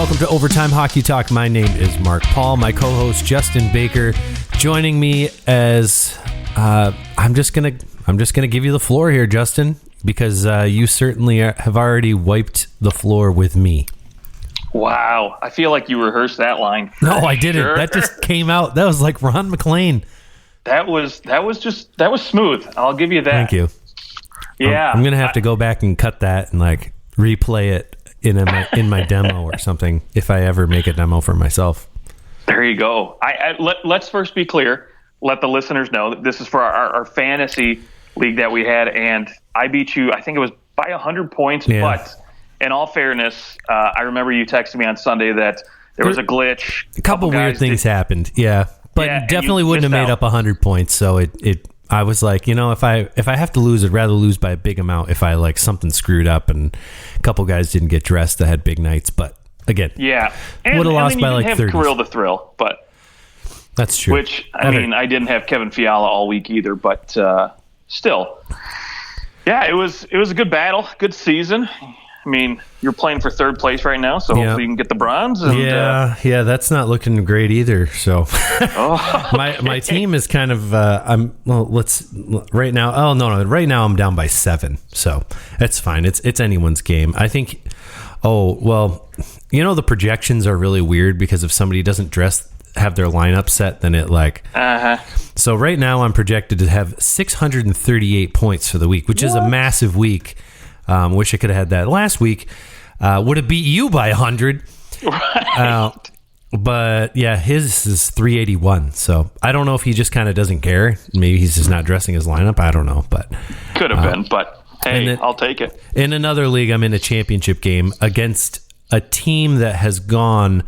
welcome to Overtime Hockey Talk. My name is Mark Paul. My co-host Justin Baker joining me as I'm just gonna give you the floor here, Justin, because you certainly have already wiped the floor with me. Wow, I feel like you rehearsed that line. No, I didn't. Sure. That just came out. That was like Ron McClain. That was smooth. I'll give you that. Thank you. Yeah, I'm gonna have to go back and cut that and like replay it in my demo or something if I ever make a demo for myself. There you go. Let's first be clear. Let the listeners know that this is for our fantasy league that we had, and I beat you. I think it was by 100 points. Yeah. But in all fairness, I remember you texted me on Sunday that there was a glitch. A couple weird things happened. Yeah, but definitely wouldn't have made up 100 points. So I was like, if I have to lose, I'd rather lose by a big amount if I like something screwed up and a couple guys didn't get dressed that had big nights. But again, yeah, would have lost by like 30. Kirill the Thrill, but that's true. Which I mean, I didn't have Kevin Fiala all week either, but still, yeah, it was a good battle, good season. I mean, you're playing for third place right now, so hopefully you can get the bronze. And, yeah, that's not looking great either. So my team is kind of right now. Oh no, right now I'm down by 7, so it's fine. It's anyone's game. I think. Oh well, the projections are really weird because if somebody doesn't have their lineup set, then it like. So right now I'm projected to have 638 points for the week, which is a massive week. Wish I could have had that last week. Would have beat you by 100. Right. But yeah, his is 381. So I don't know if he just kind of doesn't care. Maybe he's just not dressing his lineup. I don't know. But could have been. But hey, I'll take it. In another league, I'm in a championship game against a team that has gone.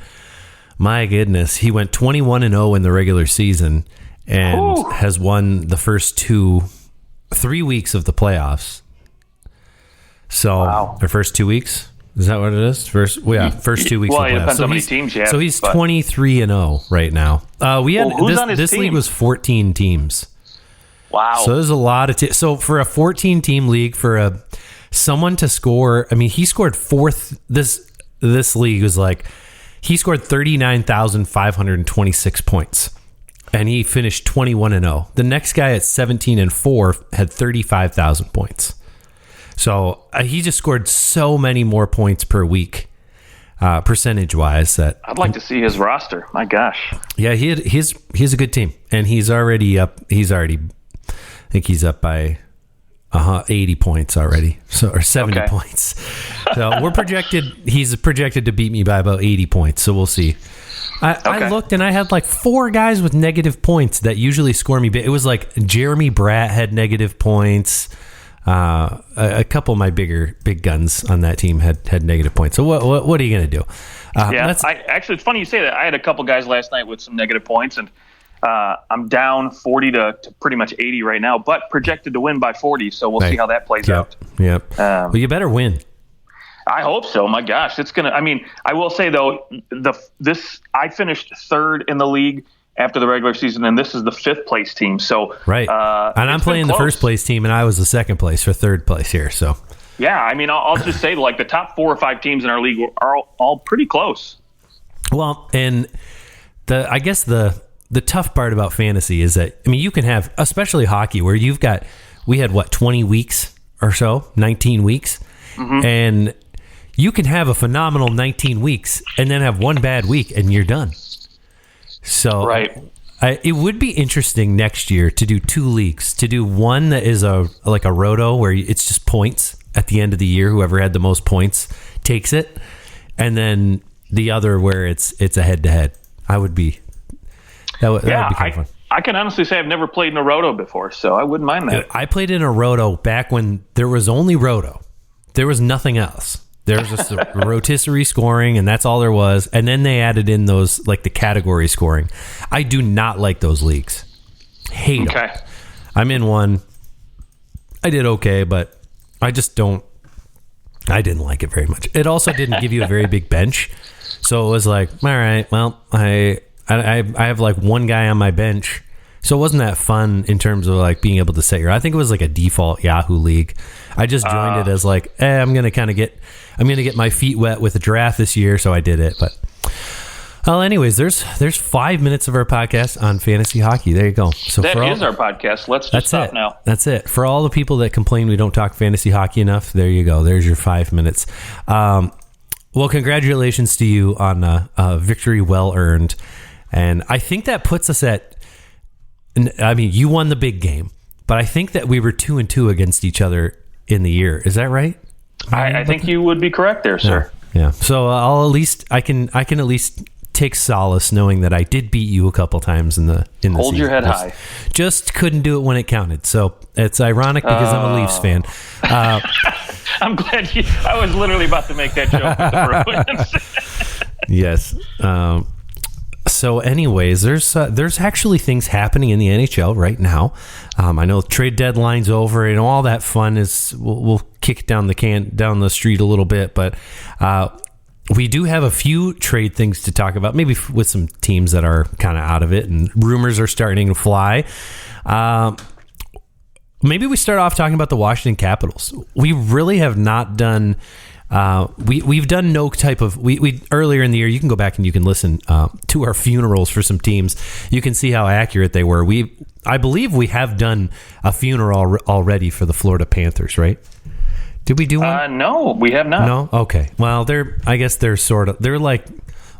My goodness, he went 21-0 in the regular season and has won the first 3 weeks of the playoffs. So, the first 2 weeks? Is that what it is? First 2 weeks of the playoffs. It depends so how many teams you have. So he's 23-0 right now. We had who's on his this team? league was 14 teams. Wow. So there's a lot of so for a 14-team league, for someone to score, I mean, he scored fourth. This league was like he scored 39,526 points. And he finished 21-0. The next guy at 17-4 had 35,000 points. So he just scored so many more points per week, percentage-wise. That I'd like to see his roster. My gosh. Yeah, he's a good team, and he's already up. I think he's up by 80 points already, or 70 points. So he's projected to beat me by about 80 points. So we'll see. I looked and I had like 4 guys with negative points that usually score me. It was like Jeremy Bratt had negative points. A couple of my big guns on that team had negative points. So what are you going to do? Actually, it's funny you say that. I had a couple guys last night with some negative points, and I'm down 40 to pretty much 80 right now, but projected to win by 40. So we'll see how that plays out. Yep. Well, you better win. I hope so. My gosh, it's gonna. I mean, I will say though, I finished third in the league after the regular season, and this is the 5th place team. So right, and I'm playing the first place team, and I was the second place for third place here. So yeah, I mean, I'll just say like the top 4 or 5 teams in our league are all pretty close. Well, and I guess the tough part about fantasy is that you can have, especially hockey, where we had 20 weeks or so, 19 weeks, and you can have a phenomenal 19 weeks and then have one bad week and you're done. So it would be interesting next year to do 2 leagues, to do one that is like a roto where it's just points at the end of the year. Whoever had the most points takes it. And then the other where it's a head-to-head. That would be kind of fun. I can honestly say I've never played in a roto before, so I wouldn't mind that. I played in a roto back when there was only roto. There was nothing else. There was just a rotisserie scoring, and that's all there was. And then they added in those, like the category scoring. I do not like those leagues. Hate them. I'm in one. I did okay, but I didn't like it very much. It also didn't give you a very big bench. So it was like, all right, well, I have like one guy on my bench So it wasn't that fun in terms of like being able to set I think it was like a default Yahoo league. I just joined it as like, I'm going to get my feet wet with the draft this year. So I did it. But well, anyways, there's 5 minutes of our podcast on fantasy hockey. There you go. So that is our podcast. Let's just stop now. That's it. For all the people that complain we don't talk fantasy hockey enough, there you go. There's your 5 minutes. Well, congratulations to you on a victory well earned. And I think that puts us you won the big game, but I think that we were 2-2 against each other in the year. Is that right? I think you would be correct there, sir. Yeah. So I can at least take solace knowing that I did beat you a couple times in the Hold season. Your head high. Just couldn't do it when it counted. So it's ironic because I'm a Leafs fan. I'm glad I was literally about to make that joke with the Bruins. Yes. So anyways, there's actually things happening in the NHL right now. I know trade deadline's over and all that fun is we'll kick down the street a little bit, but we do have a few trade things to talk about, maybe with some teams that are kind of out of it and rumors are starting to fly. Maybe we start off talking about the Washington Capitals. We really have not done we've done no type of we earlier in the year. You can go back and you can listen to our funerals for some teams. You can see how accurate they were. I believe we have done a funeral already for the Florida Panthers, right? Did we do one? No, we have not. No? Okay. Well, they're like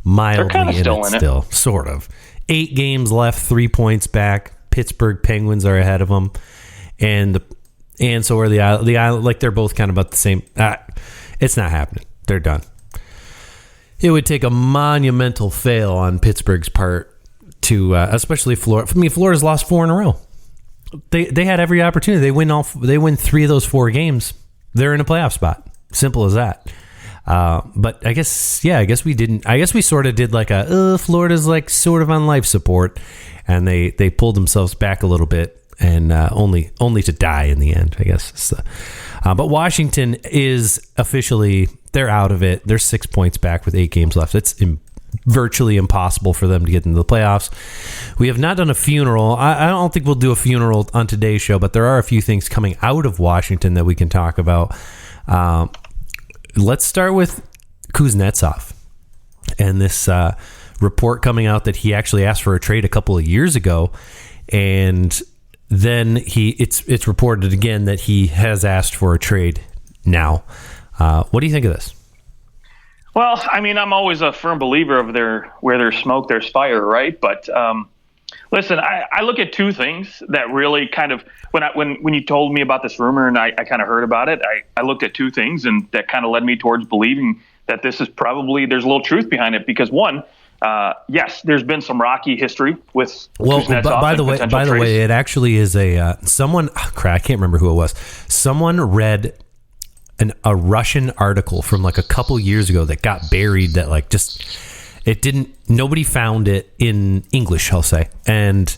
mildly in it still, sort of. 8 games left, 3 points back. Pittsburgh Penguins are ahead of them, and so are the Island. Like they're both kind of about the same. It's not happening. They're done. It would take a monumental fail on Pittsburgh's part to, especially Florida. I mean, Florida's lost 4 in a row. They had every opportunity. They win 3 of those 4 games. They're in a playoff spot. Simple as that. But I guess we didn't. I guess we sort of did like Florida's like sort of on life support, and they pulled themselves back a little bit, and only to die in the end, I guess. But Washington is officially, they're out of it. They're 6 points back with 8 games left. It's virtually impossible for them to get into the playoffs. We have not done a funeral. I don't think we'll do a funeral on today's show, but there are a few things coming out of Washington that we can talk about. Let's start with Kuznetsov and this report coming out that he actually asked for a trade a couple of years ago, and then it's reported again that he has asked for a trade now. What do you think of this? Well, I mean, I'm always a firm believer of where there's smoke, there's fire, right? But listen, I look at 2 things that really kind of when you told me about this rumor and I kind of heard about it, I looked at 2 things and that kind of led me towards believing that this is probably there's a little truth behind it because one. Yes, there's been some rocky history with Kuznetsov. By the way, it actually is someone. I can't remember who it was. Someone read a Russian article from like a couple years ago that got buried. That like nobody found it in English, I'll say, and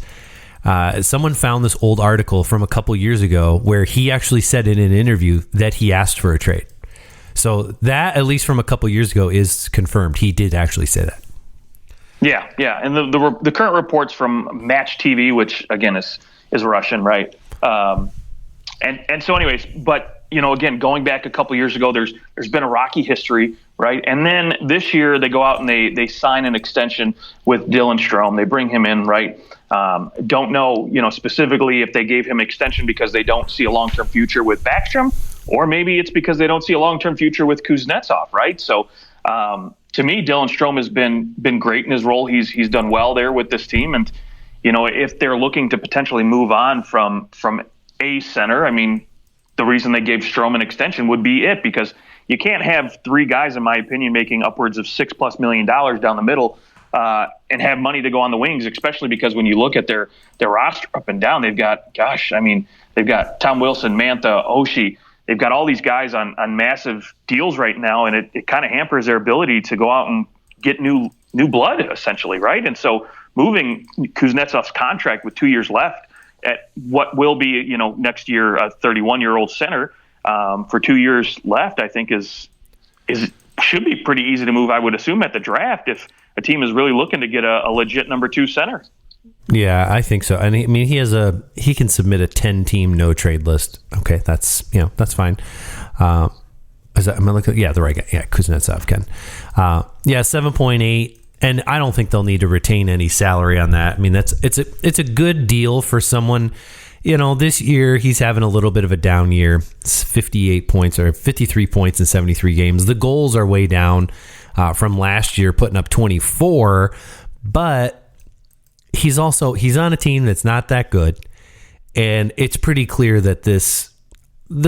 someone found this old article from a couple years ago where he actually said in an interview that he asked for a trade. So that, at least from a couple years ago, is confirmed. He did actually say that. Yeah, and the current reports from Match TV, which again is Russian, right? And so, anyways, but again, going back a couple years ago, there's been a rocky history, right? And then this year they go out and they sign an extension with Dylan Strome. They bring him in, right? Don't know, specifically if they gave him extension because they don't see a long-term future with Backstrom, or maybe it's because they don't see a long-term future with Kuznetsov, right? So. To me, Dylan Strome has been great in his role. He's done well there with this team, and if they're looking to potentially move on from a center, I mean, the reason they gave Strome an extension would be it because you can't have 3 guys, in my opinion, making upwards of $6+ million down the middle and have money to go on the wings, especially because when you look at their roster up and down, they've got Tom Wilson, Mantha, Oshie. They've got all these guys on massive deals right now, and it kind of hampers their ability to go out and get new blood, essentially, right? And so moving Kuznetsov's contract with 2 years left at what will be, next year a 31-year-old center for 2 years left, I think should be pretty easy to move, I would assume, at the draft if a team is really looking to get a legit number 2 center. Yeah, I think so. And I mean, he can submit a 10-team no trade list. Okay, that's fine. Am I looking? Yeah, the right guy. Yeah, Kuznetsov can. 7.8. And I don't think they'll need to retain any salary on that. I mean, it's a good deal for someone. This year he's having a little bit of a down year. It's 58 points or 53 points in 73 games. The goals are way down from last year, putting up 24. But he's on a team that's not that good, and it's pretty clear that this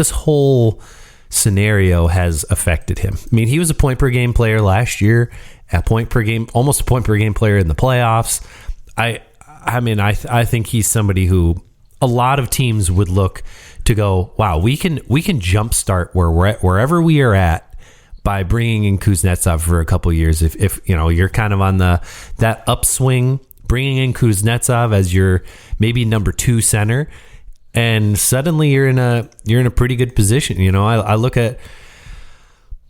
whole scenario has affected him. I mean, he was a point per game player last year. Almost a point per game player in the playoffs. I mean, I think he's somebody who a lot of teams would look to go, wow, we can jumpstart wherever we are at by bringing in Kuznetsov for a couple of years. If you're kind of on that upswing, bringing in Kuznetsov as your maybe number 2 center, and suddenly you're in a pretty good position. I look at,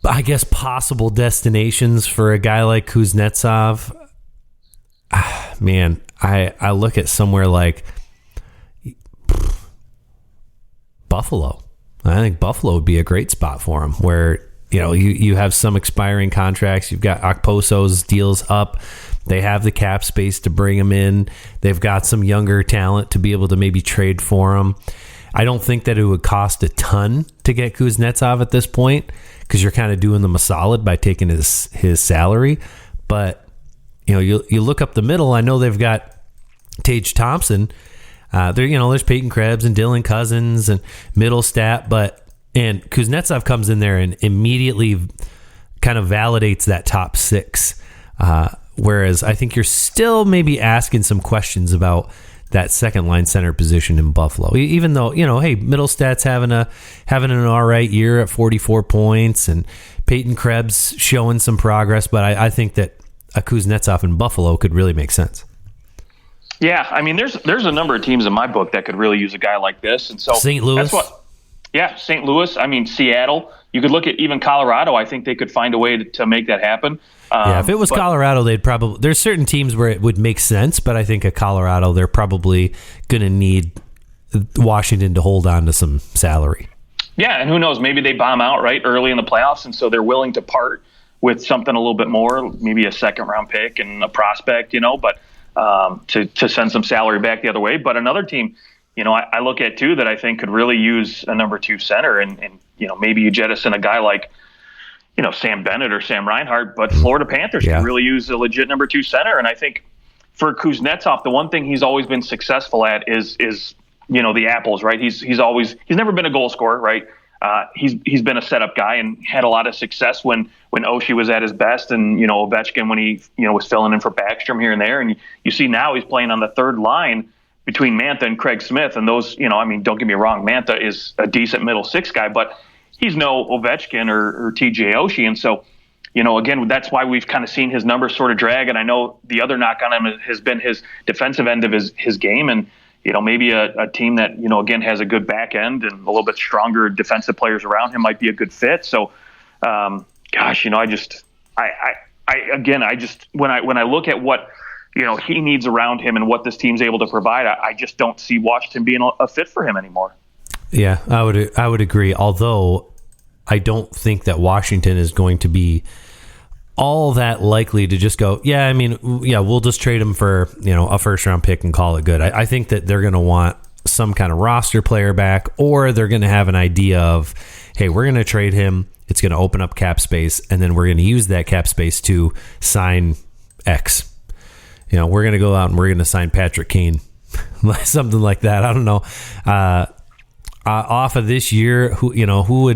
I guess, possible destinations for a guy like Kuznetsov. Man, I look at somewhere like Buffalo. I think Buffalo would be a great spot for him, where you have some expiring contracts. You've got Okposo's deals up. They have the cap space to bring him in. They've got some younger talent to be able to maybe trade for him. I don't think that it would cost a ton to get Kuznetsov at this point, because you're kind of doing them a solid by taking his salary. But you look up the middle. I know they've got Tage Thompson. There's Peyton Krebs and Dylan Cousins and Middlestat, and Kuznetsov comes in there and immediately kind of validates that top 6. Whereas I think you're still maybe asking some questions about that second line center position in Buffalo, even though, hey, Middlestat's having an all right year at 44 points, and Peyton Krebs showing some progress. But I think that a Kuznetsov in Buffalo could really make sense. Yeah, I mean, there's a number of teams in my book that could really use a guy like this, and so St. Louis. St. Louis. I mean, Seattle. You could look at even Colorado. I think they could find a way to make that happen. If it was Colorado, they'd probably. There's certain teams where it would make sense, but I think at Colorado, they're probably going to need Washington to hold on to some salary. Yeah, and who knows? Maybe they bomb out right early in the playoffs, and so they're willing to part with something a little bit more, maybe a second-round pick and a prospect, but to send some salary back the other way. But another team, I look at too that I think could really use a number 2 center, and maybe you jettison a guy like Sam Bennett or Sam Reinhart, but Florida Panthers can really use a legit number 2 center. And I think for Kuznetsov, the one thing he's always been successful at is the apples, right? He's never been a goal scorer, right? He's been a setup guy and had a lot of success when Oshie was at his best, and Ovechkin when he was filling in for Backstrom here and there. And you see now he's playing on the third line between Mantha and Craig Smith, and those, don't get me wrong, Mantha is a decent middle 6 guy, but he's no Ovechkin or TJ Oshie. And so, again, that's why we've kind of seen his numbers sort of drag. And I know the other knock on him has been his defensive end of his game. And, maybe a team that, again, has a good back end and a little bit stronger defensive players around him might be a good fit. So, when I look at what, he needs around him and what this team's able to provide, I just don't see Washington being a fit for him anymore. Yeah, I would agree. Although I don't think that Washington is going to be all that likely to just go, we'll just trade him for, a first round pick and call it good. I think that they're going to want some kind of roster player back, or they're going to have an idea of, hey, we're going to trade him. It's going to open up cap space, and then we're going to use that cap space to sign X. We're going to go out and we're going to sign Patrick Kane, something like that. I don't know. Off of this year, who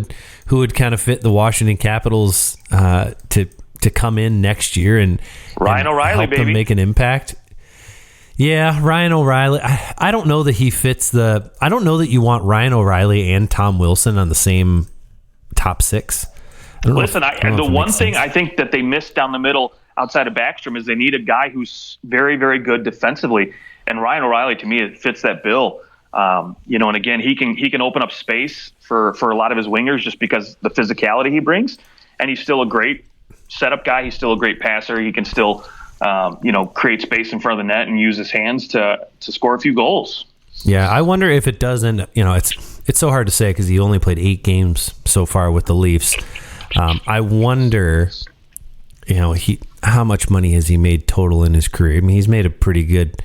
would kind of fit the Washington Capitals to come in next year and Ryan O'Reilly, help them make an impact? Yeah, Ryan O'Reilly. I don't know that he fits I don't know that you want Ryan O'Reilly and Tom Wilson on the same top 6. Listen, the one thing I think that they missed down the middle outside of Backstrom is they need a guy who's very, very good defensively, and Ryan O'Reilly to me fits that bill. And again, he can open up space for a lot of his wingers just because the physicality he brings, and he's still a great setup guy. He's still a great passer. He can still create space in front of the net and use his hands to score a few goals. Yeah, I wonder if it doesn't. It's so hard to say because he only played 8 games so far with the Leafs. I wonder, how much money has he made total in his career? I mean, he's made a pretty good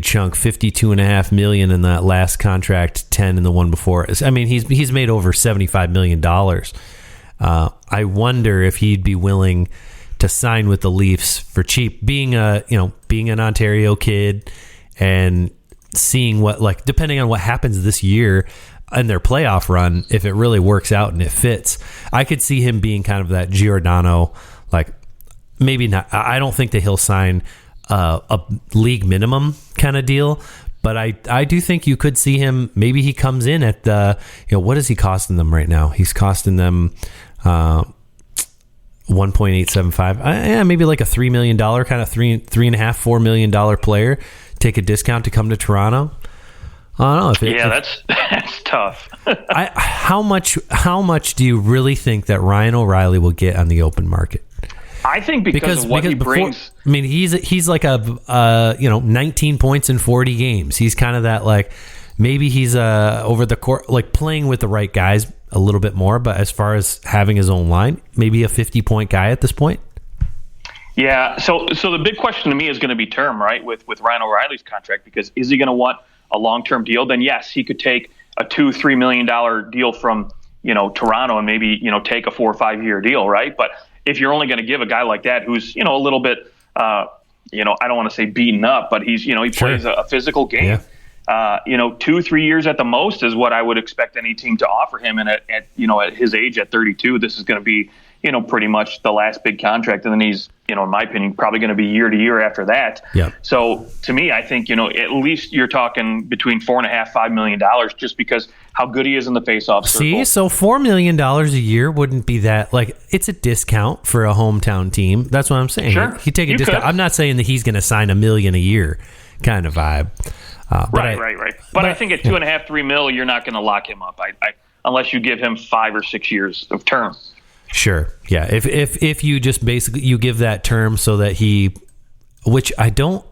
chunk, $52.5 million in that last contract, 10 in the one before. I mean, he's made over $75 million. I wonder if he'd be willing to sign with the Leafs for cheap, being an Ontario kid and seeing what, depending on what happens this year in their playoff run, if it really works out and it fits, I could see him being kind of that Giordano, maybe not. I don't think that he'll sign a league minimum kind of deal, but I do think you could see him. Maybe he comes in at the, what is he costing them right now? He's costing them 1.875. Maybe like a $3 million kind of $3.5-4 million player. Take a discount to come to Toronto. I don't know. That's tough. How much do you really think that Ryan O'Reilly will get on the open market? I think because of what he brings. I mean, he's like 19 points in 40 games. He's kind of that, maybe he's over the court, playing with the right guys a little bit more. But as far as having his own line, maybe a 50-point guy at this point. Yeah. So the big question to me is going to be term, right? With Ryan O'Reilly's contract, because is he going to want a long-term deal? Then yes, he could take a $2-3 million deal from Toronto and maybe take a 4 or 5 year deal, right? But if you're only going to give a guy like that who's a little bit I don't want to say beaten up, but he plays a physical game. Yeah. 2-3 years at the most is what I would expect any team to offer him. And at his age, at 32, this is going to be pretty much the last big contract, and then he's in my opinion probably going to be year to year after that. Yeah. So to me, I think at least you're talking between $4.5-5 million just because how good he is in the faceoff circle. See, so $4 million a year wouldn't be that, it's a discount for a hometown team. That's what I'm saying. Sure, he take a discount. Could. I'm not saying that he's going to sign $1 million a year kind of vibe. Right. But I think at $2.5-3 million, you're not going to lock him up. I unless you give him 5 or 6 years of term. Sure. Yeah. If you just basically you give that term so that which I don't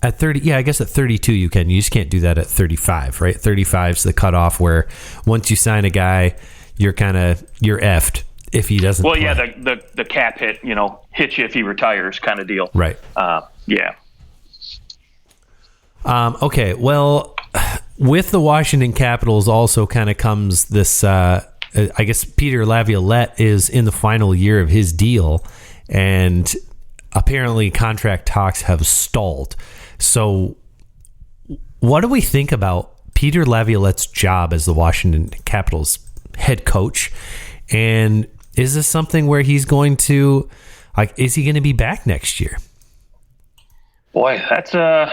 at 30. Yeah, I guess at 32 you can. You just can't do that at 35, right? 35 is the cutoff where once you sign a guy, you're effed if he doesn't. Well, play. Yeah, the cap hit hits you if he retires kind of deal. Right. Yeah. Okay. Well, with the Washington Capitals also kind of comes this. I guess Peter Laviolette is in the final year of his deal, and apparently contract talks have stalled. So what do we think about Peter Laviolette's job as the Washington Capitals head coach? And is this something where he's going to, is he going to be back next year? Boy, that's a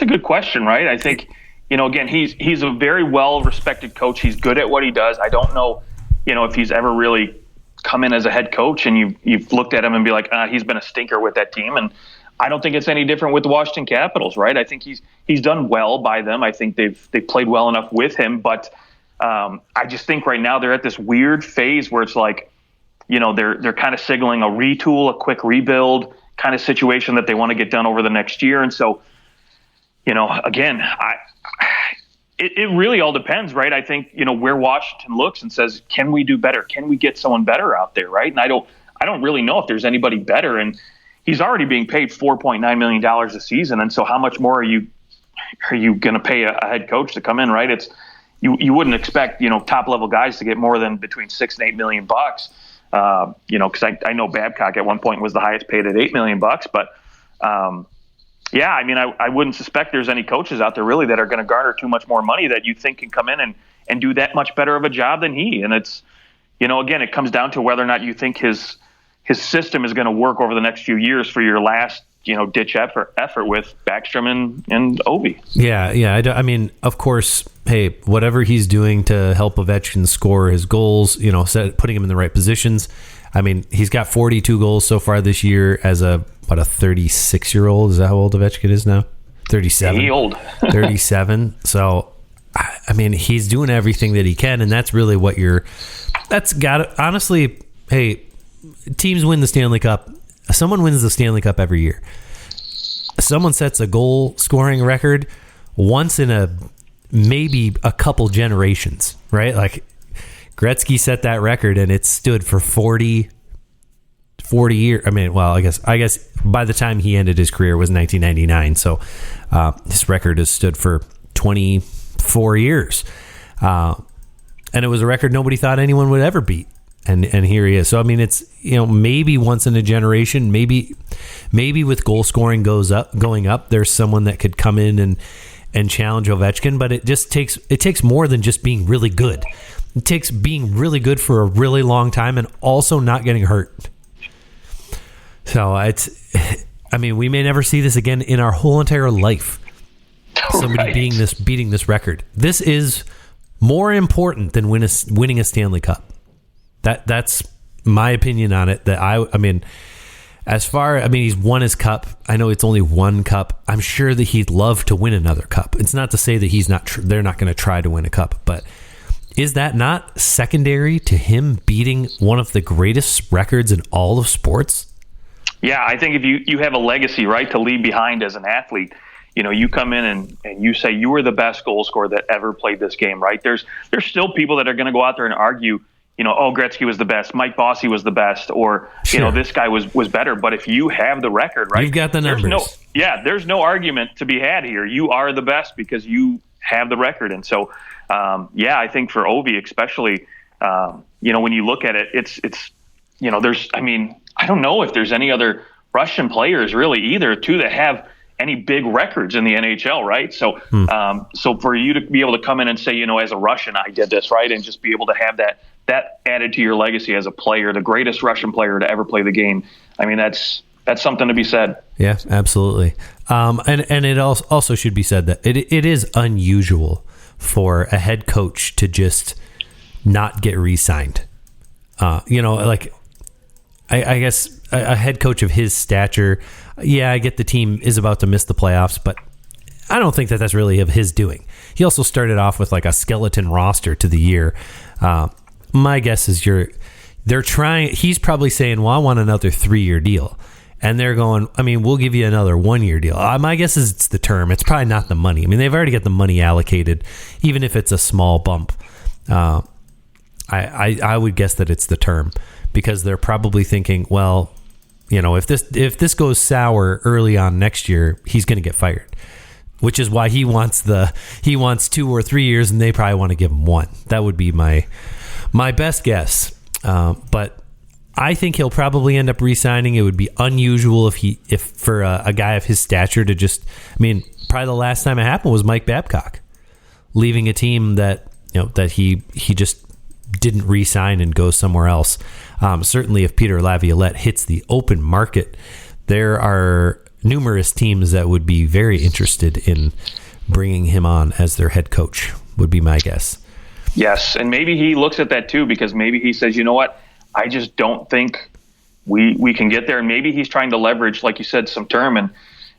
good question, right? I think, again, he's a very well-respected coach. He's good at what he does. I don't know, if he's ever really come in as a head coach and you've looked at him and be like, he's been a stinker with that team. And I don't think it's any different with the Washington Capitals, right? I think he's done well by them. I think they've played well enough with him. But I just think right now they're at this weird phase where it's they're kind of signaling a retool, a quick rebuild kind of situation that they want to get done over the next year. And so, again, it really all depends, right? I think, where Washington looks and says, can we do better? Can we get someone better out there, right? And I don't really know if there's anybody better. And he's already being paid $4.9 million a season. And so how much more are you going to pay a head coach to come in, right? It's you wouldn't expect, top level guys to get more than between $6 and $8 million bucks. Because I know Babcock at one point was the highest paid at $8 million bucks, but yeah, I mean, I wouldn't suspect there's any coaches out there really that are going to garner too much more money that you think can come in and do that much better of a job than he. And it's, again, it comes down to whether or not you think his system is going to work over the next few years for your last, ditch effort with Backstrom and Ovi. Yeah. I mean, of course, hey, whatever he's doing to help Ovechkin score his goals, putting him in the right positions. I mean, he's got 42 goals so far this year as a 36-year-old. Is that how old Ovechkin is now? 37. He old. 37. So, I mean, he's doing everything that he can, and that's really what honestly, hey, teams win the Stanley Cup. Someone wins the Stanley Cup every year. someone sets a goal scoring record once in maybe a couple generations, right? Like Gretzky set that record and it stood for 40 years. I mean, well, I guess by the time he ended his career was 1999. So his record has stood for 24 years. And it was a record nobody thought anyone would ever beat. And here he is. So, I mean, it's, maybe once in a generation, maybe with goal scoring going up, there's someone that could come in and challenge Ovechkin, but it takes more than just being really good. It takes being really good for a really long time and also not getting hurt. So we may never see this again in our whole entire life. Somebody beating this record. This is more important than winning a Stanley Cup. That's my opinion on it. He's won his cup. I know it's only one cup. I'm sure that he'd love to win another cup. It's not to say that they're not going to try to win a cup, but is that not secondary to him beating one of the greatest records in all of sports? Yeah, I think if you have a legacy, right, to leave behind as an athlete, you come in and you say you were the best goal scorer that ever played this game, right? There's still people that are going to go out there and argue, Gretzky was the best, Mike Bossy was the best, or, sure, this guy was better. But if you have the record, right? You've got the numbers. There's no argument to be had here. You are the best because you have the record. And so, I think for Ovi especially, when you look at it, it's I don't know if there's any other Russian players really either, too, that have any big records in the NHL, right? So, so for you to be able to come in and say, as a Russian, I did this, right, and just be able to have that added to your legacy as a player, the greatest Russian player to ever play the game. I mean, that's something to be said. Yeah, absolutely. And it also should be said that it is unusual for a head coach to just not get re-signed. I guess a head coach of his stature, I get the team is about to miss the playoffs, but I don't think that that's really of his doing. He also started off with like a skeleton roster to the year. My guess is they're trying. He's probably saying, well, I want another 3-year deal. And they're going, we'll give you another 1-year deal. My guess is it's the term. It's probably not the money. They've already got the money allocated, even if it's a small bump. I would guess that it's the term, because they're probably thinking, well, if this goes sour early on next year, he's going to get fired, which is why he wants 2 or 3 years, and they probably want to give him 1. That would be my best guess. But I think he'll probably end up re-signing. It would be unusual if for a guy of his stature to just, probably the last time it happened was Mike Babcock leaving a team that he just didn't re-sign and go somewhere else. Certainly if Peter Laviolette hits the open market, there are numerous teams that would be very interested in bringing him on as their head coach, would be my guess. Yes, and maybe he looks at that too, because maybe he says, you know what, I just don't think we can get there. And maybe he's trying to leverage, like you said, some term. And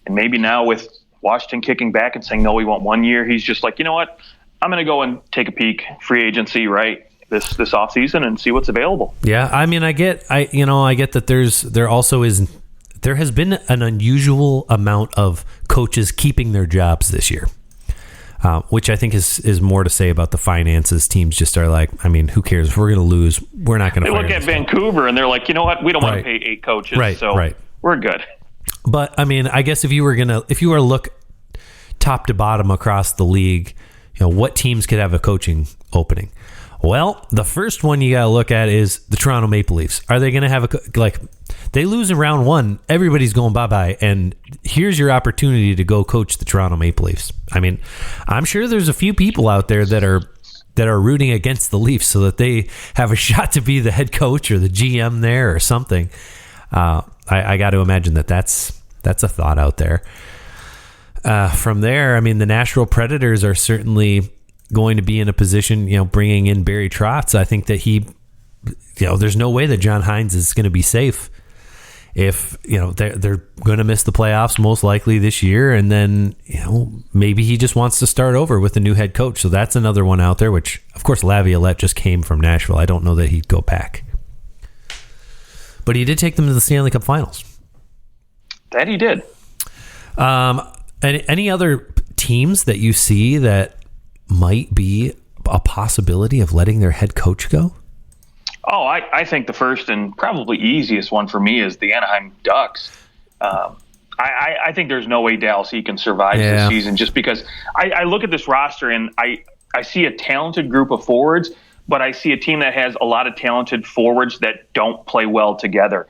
maybe now with Washington kicking back and saying, no, we want 1 year, he's just like, you know what, I'm going to go and take a peek, free agency, right, this off season and see what's available. Yeah, I get that there has been an unusual amount of coaches keeping their jobs this year. Which I think is more to say about the finances. Teams just are like, who cares? If we're going to lose, we're not going to. They look at Vancouver and they're like, you know what? We don't want to pay 8 coaches, so we're good. But I guess if you were to look top to bottom across the league, what teams could have a coaching opening? Well, the first one you got to look at is the Toronto Maple Leafs. Are they going to have they lose in round 1, everybody's going bye-bye, and here's your opportunity to go coach the Toronto Maple Leafs. I'm sure there's a few people out there that are rooting against the Leafs so that they have a shot to be the head coach or the GM there or something. I got to imagine that's a thought out there. From there, the Nashville Predators are certainly going to be in a position, bringing in Barry Trotz. I think that there's no way that John Hines is going to be safe if, they're going to miss the playoffs most likely this year. And then, maybe he just wants to start over with a new head coach. So that's another one out there, which of course Laviolette just came from Nashville. I don't know that he'd go back, but he did take them to the Stanley Cup Finals. That he did. Any other teams that you see that might be a possibility of letting their head coach go? Oh, I think the first and probably easiest one for me is the Anaheim Ducks. I think there's no way Dallas can survive this season, just because I look at this roster and I see a talented group of forwards, but I see a team that has a lot of talented forwards that don't play well together.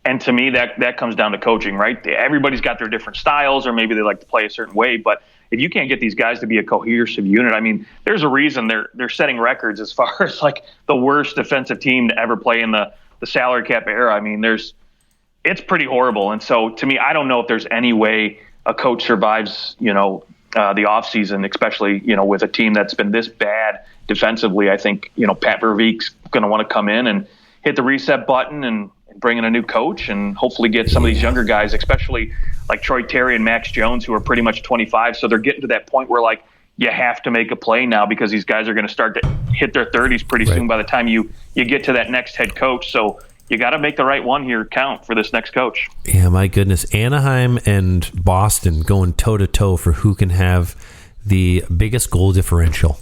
And to me, that comes down to coaching, right? Everybody's got their different styles, or maybe they like to play a certain way. But if you can't get these guys to be a cohesive unit, I mean, there's a reason they're setting records as far as like the worst defensive team to ever play in the salary cap era. I mean, it's pretty horrible. And so to me, I don't know if there's any way a coach survives, the offseason, especially, with a team that's been this bad defensively. I think, Pat Verbeek's going to want to come in and hit the reset button and bring in a new coach and hopefully get some of these younger guys, especially like Troy Terry and Max Jones, who are pretty much 25. So they're getting to that point where, like, you have to make a play now because these guys are going to start to hit their 30s pretty soon by the time you get to that next head coach. So you got to make the right one here count for this next coach. Yeah, my goodness. Anaheim and Boston going toe-to-toe for who can have the biggest goal differential.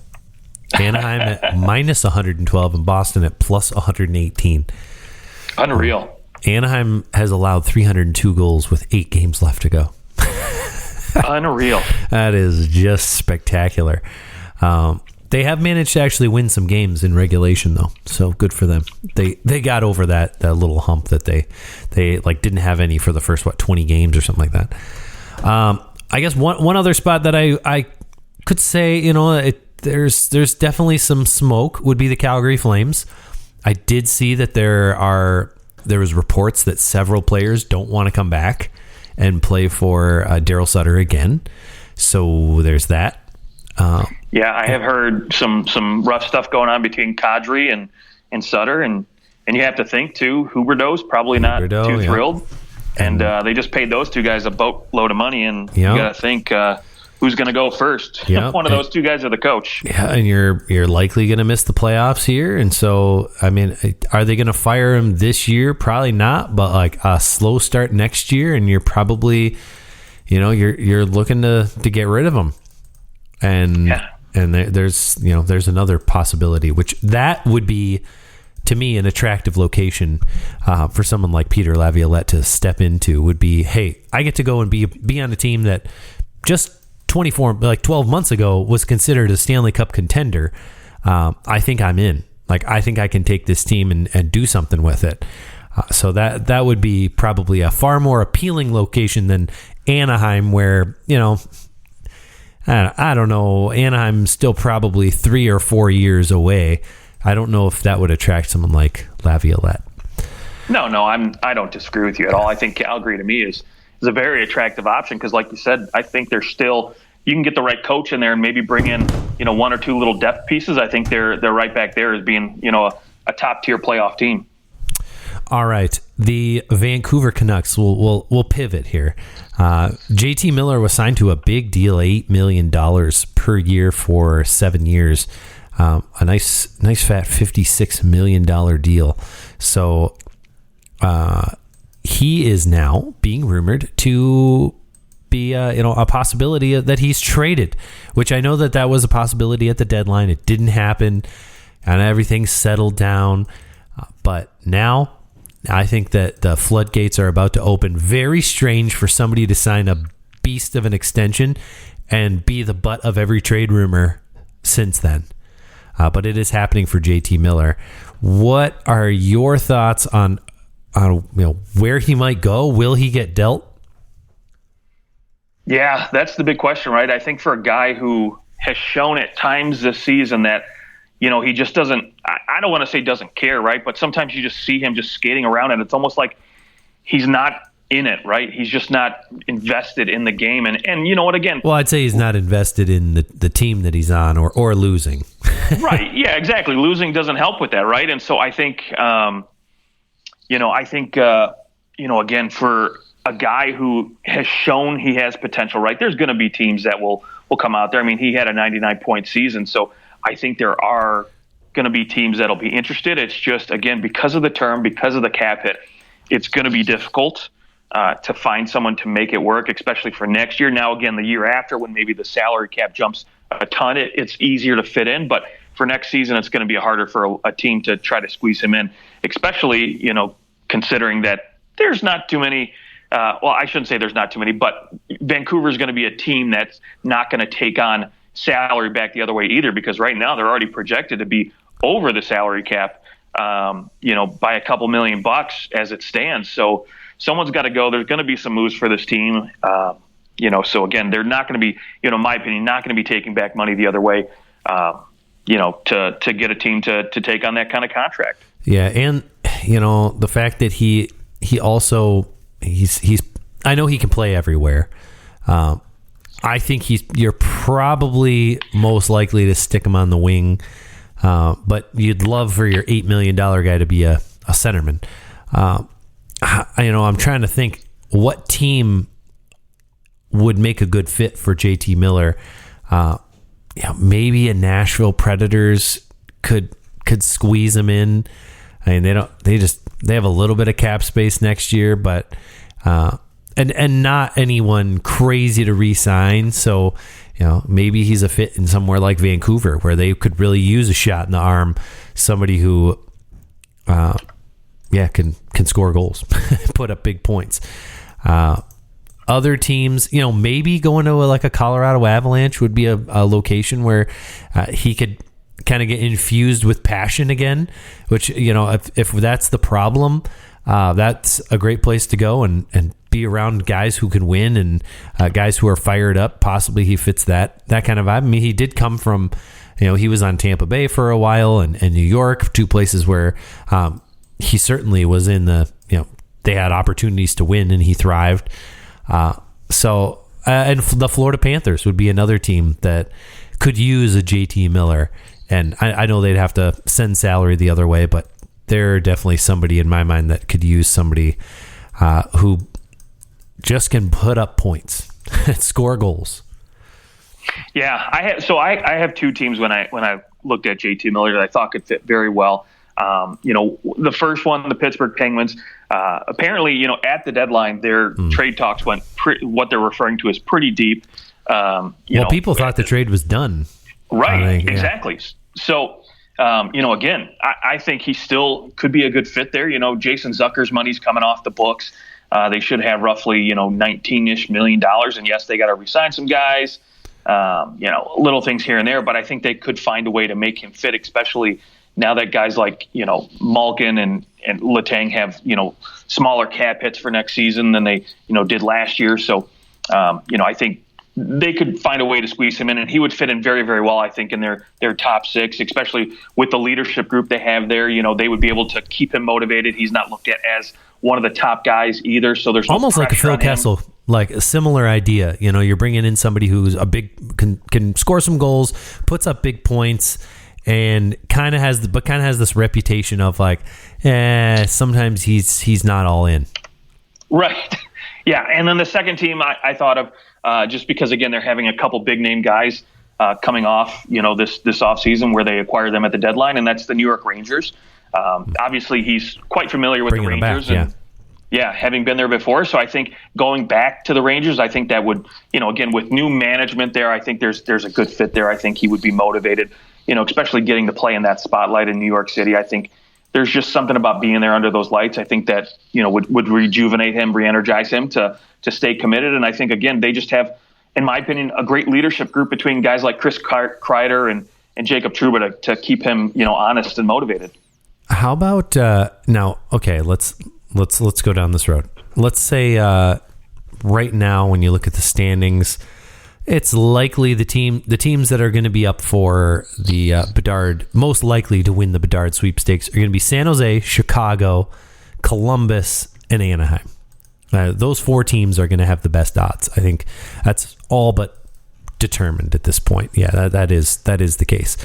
Anaheim at minus 112 and Boston at plus 118. Unreal. Anaheim has allowed 302 goals with 8 games left to go. Unreal. That is just spectacular. They have managed to actually win some games in regulation, though, so good for them. They got over that little hump that they like didn't have any for the first 20 games or something like that. I guess one other spot that I could say, there's definitely some smoke would be the Calgary Flames. I did see that there was reports that several players don't want to come back and play for Daryl Sutter again. So there's that. I have heard some rough stuff going on between Kadri and Sutter, and you have to think too, Huberdeau's probably not too thrilled, and they just paid those two guys a boatload of money, and you got to think who's going to go first. One of those two guys are the coach. Yeah, and you're likely going to miss the playoffs here, and so I mean, are they going to fire him this year? Probably not, but like a slow start next year, and you're probably, you're looking to get rid of him. And there's another possibility, which that would be, to me, an attractive location for someone like Peter Laviolette to step into. Would be, hey, I get to go and be on a team that just 12 months ago was considered a Stanley Cup contender. I think I'm in. Like, I think I can take this team and do something with it. So that would be probably a far more appealing location than Anaheim, where I don't know. Anaheim's still probably 3 or 4 years away. I don't know if that would attract someone like Laviolette. No, I don't disagree with you at all. I think Calgary to me is a very attractive option because, like you said, I think they're still. You can get the right coach in there and maybe bring in 1 or 2 little depth pieces. I think they're right back there as being a top tier playoff team. All right, the Vancouver Canucks. We'll pivot here. JT Miller was signed to a big deal, $8 million per year for 7 years. A nice fat $56 million deal. So he is now being rumored to be a possibility that he's traded, which I know that was a possibility at the deadline. It didn't happen, and everything settled down. But now I think that the floodgates are about to open. Very strange for somebody to sign a beast of an extension and be the butt of every trade rumor since then. But it is happening for JT Miller. What are your thoughts on where he might go? Will he get dealt? Yeah, that's the big question, right? I think for a guy who has shown at times this season that he just doesn't, I don't want to say doesn't care, right? But sometimes you just see him just skating around and it's almost like he's not in it, right? He's just not invested in the game. And you know what, again? Well, I'd say he's not invested in the team that he's on or losing. Right. Yeah, exactly. Losing doesn't help with that, right? And so I think, again, for a guy who has shown he has potential, right? There's going to be teams that will come out there. I mean, he had a 99-point season, so I think there are going to be teams that'll be interested. It's just, again, because of the term, because of the cap hit, it's going to be difficult. to find someone to make it work, especially for next year. Now, again, the year after, when maybe the salary cap jumps a ton, it's easier to fit in. But for next season, it's going to be harder for a team to try to squeeze him in, especially, considering that there's not too many. Well, I shouldn't say there's not too many, but Vancouver is going to be a team that's not going to take on salary back the other way either, because right now they're already projected to be over the salary cap, by a couple $1 million as it stands. So someone's got to go. There's going to be some moves for this team. So again, they're not going to be, in my opinion, not going to be taking back money the other way, to get a team to take on that kind of contract. Yeah. And, the fact that he's I know he can play everywhere. I think you're probably most likely to stick him on the wing. But you'd love for your $8 million guy to be a centerman. I'm trying to think what team would make a good fit for JT Miller. Maybe a Nashville Predators could squeeze him in. I mean, they have a little bit of cap space next year, but and not anyone crazy to re-sign. So, maybe he's a fit in somewhere like Vancouver, where they could really use a shot in the arm, somebody who can score goals, put up big points. Other teams, maybe going to a Colorado Avalanche would be a location where he could kind of get infused with passion again, which, if that's the problem, that's a great place to go and be around guys who can win and guys who are fired up. Possibly he fits that kind of vibe. I mean, he did come from, he was on Tampa Bay for a while and New York, two places where he certainly was in they had opportunities to win and he thrived. And the Florida Panthers would be another team that could use a JT Miller. And I know they'd have to send salary the other way, but they're definitely somebody in my mind that could use somebody who just can put up points, score goals. Yeah, I have two teams when I looked at JT Miller that I thought could fit very well. The first one, the Pittsburgh Penguins, apparently, at the deadline, their trade talks went what they're referring to as pretty deep. People thought the trade was done. Right, exactly. So, again, I think he still could be a good fit there. Jason Zucker's money's coming off the books. They should have roughly, $19-ish million. And yes, they got to re-sign some guys, little things here and there. But I think they could find a way to make him fit, especially now that guys like, Malkin and Letang have, smaller cap hits for next season than they, did last year. So, I think they could find a way to squeeze him in, and he would fit in very, very well, I think, in their top six, especially with the leadership group they have there. They would be able to keep him motivated. He's not looked at as one of the top guys either, so there's no almost like a Phil Kessel, like a similar idea. You're bringing in somebody who's a big can score some goals, puts up big points, and kind of has this reputation of sometimes he's not all in. Right. Yeah, and then the second team I thought of, just because, again, they're having a couple big-name guys coming off, this offseason where they acquired them at the deadline, and that's the New York Rangers. Obviously, he's quite familiar with the Rangers. Having been there before. So I think going back to the Rangers, I think that would, again, with new management there, I think there's a good fit there. I think he would be motivated, especially getting to play in that spotlight in New York City. I think there's just something about being there under those lights. I think that, would rejuvenate him, re-energize him to stay committed. And I think, again, they just have, in my opinion, a great leadership group between guys like Chris Kreider and Jacob Trouba to keep him, honest and motivated. How about now? Okay, let's go down this road. Let's say right now, when you look at the standings, it's likely the teams that are going to be up for the Bedard, most likely to win the Bedard sweepstakes, are going to be San Jose, Chicago, Columbus, and Anaheim. Those four teams are going to have the best odds. I think that's all but determined at this point. Yeah, that is the case.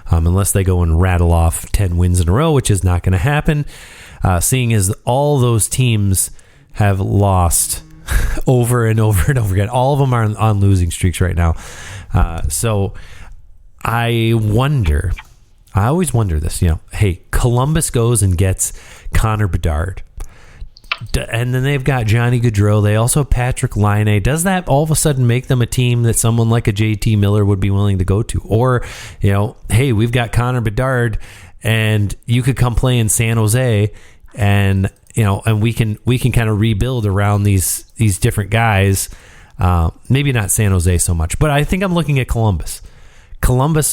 Unless they go and rattle off 10 wins in a row, which is not going to happen. Seeing as all those teams have lost over and over and over again. All of them are on losing streaks right now. So I always wonder this, hey, Columbus goes and gets Connor Bedard. And then they've got Johnny Gaudreau. They also have Patrick Laine. Does that all of a sudden make them a team that someone like a JT Miller would be willing to go to? Or, hey, we've got Connor Bedard, and you could come play in San Jose, and and we can kind of rebuild around these different guys. Maybe not San Jose so much, but I think I'm looking at Columbus,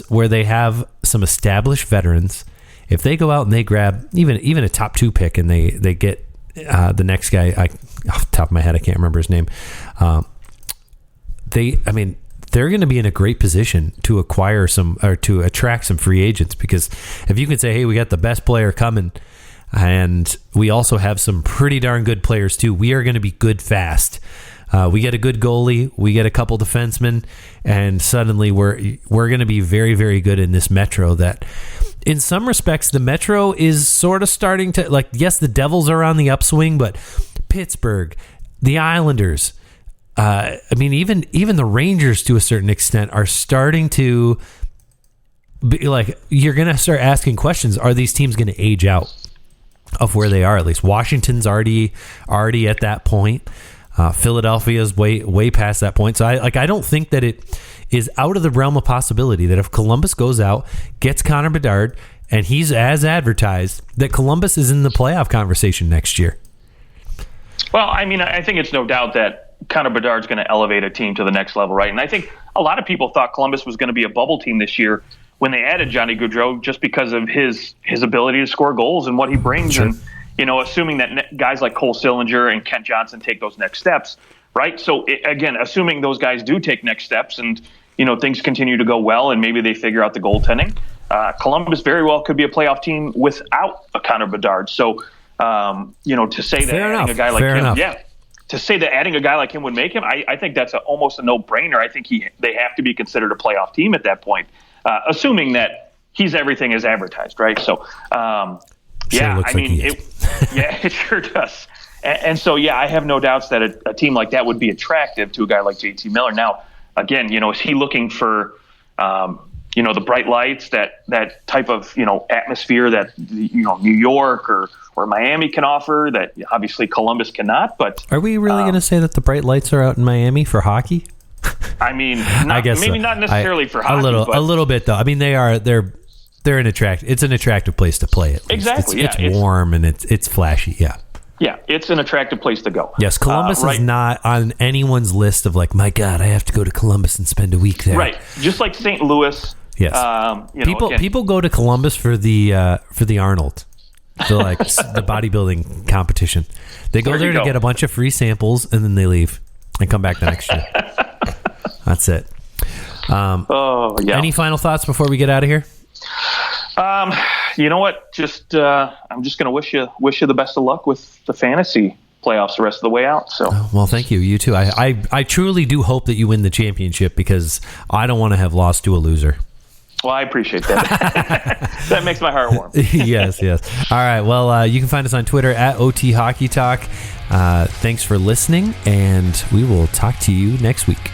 where they have some established veterans. If they go out and they grab even a top 2 pick, and they get the next guy, off the top of my head, I can't remember his name. They're going to be in a great position to acquire to attract some free agents, because if you can say, hey, we got the best player coming, and we also have some pretty darn good players too, we are going to be good fast. We get a good goalie, we get a couple defensemen, and suddenly we're going to be very, very good in this Metro. That, in some respects, the Metro is sort of starting to, yes, the Devils are on the upswing, but Pittsburgh, the Islanders, even the Rangers to a certain extent are starting to be you're going to start asking questions. Are these teams going to age out of where they are? At least Washington's already at that point. Philadelphia's way past that point. So I don't think that it is out of the realm of possibility that if Columbus goes out, gets Connor Bedard, and he's as advertised, that Columbus is in the playoff conversation next year. Well, I think it's no doubt that Connor Bedard's going to elevate a team to the next level, right? And I think a lot of people thought Columbus was going to be a bubble team this year when they added Johnny Gaudreau, just because of his ability to score goals and what he brings. Sure. And assuming that guys like Cole Sillinger and Kent Johnson take those next steps, right? So, again, assuming those guys do take next steps and, things continue to go well and maybe they figure out the goaltending, Columbus very well could be a playoff team without a Connor Bedard. So, to say that adding a guy like him, to say that adding a guy like him would make him, I think that's almost a no-brainer. I think they have to be considered a playoff team at that point, assuming that he's everything as advertised, right? So, it sure does. And so, I have no doubts that a team like that would be attractive to a guy like JT Miller. Now, again, is he looking for, the bright lights, that type of, atmosphere that, New York or Miami can offer that obviously Columbus cannot? But are we really going to say that the bright lights are out in Miami for hockey? I guess maybe not necessarily for hockey. A little bit though. They're it's an attractive place to play. At least. Exactly. It's warm and it's flashy. Yeah. Yeah, it's an attractive place to go. Yes, Columbus is not on anyone's list of my God, I have to go to Columbus and spend a week there. Right, just like St. Louis. Yes, people go to Columbus for the Arnold, the bodybuilding competition. They go there to get a bunch of free samples and then they leave and come back the next year. That's it. Any final thoughts before we get out of here? You know what? I'm just going to wish you the best of luck with the fantasy playoffs the rest of the way out. So, well, thank you. You too. I truly do hope that you win the championship, because I don't want to have lost to a loser. Well, I appreciate that. That makes my heart warm. Yes. All right. Well, you can find us on Twitter at OT Hockey Talk. Thanks for listening, and we will talk to you next week.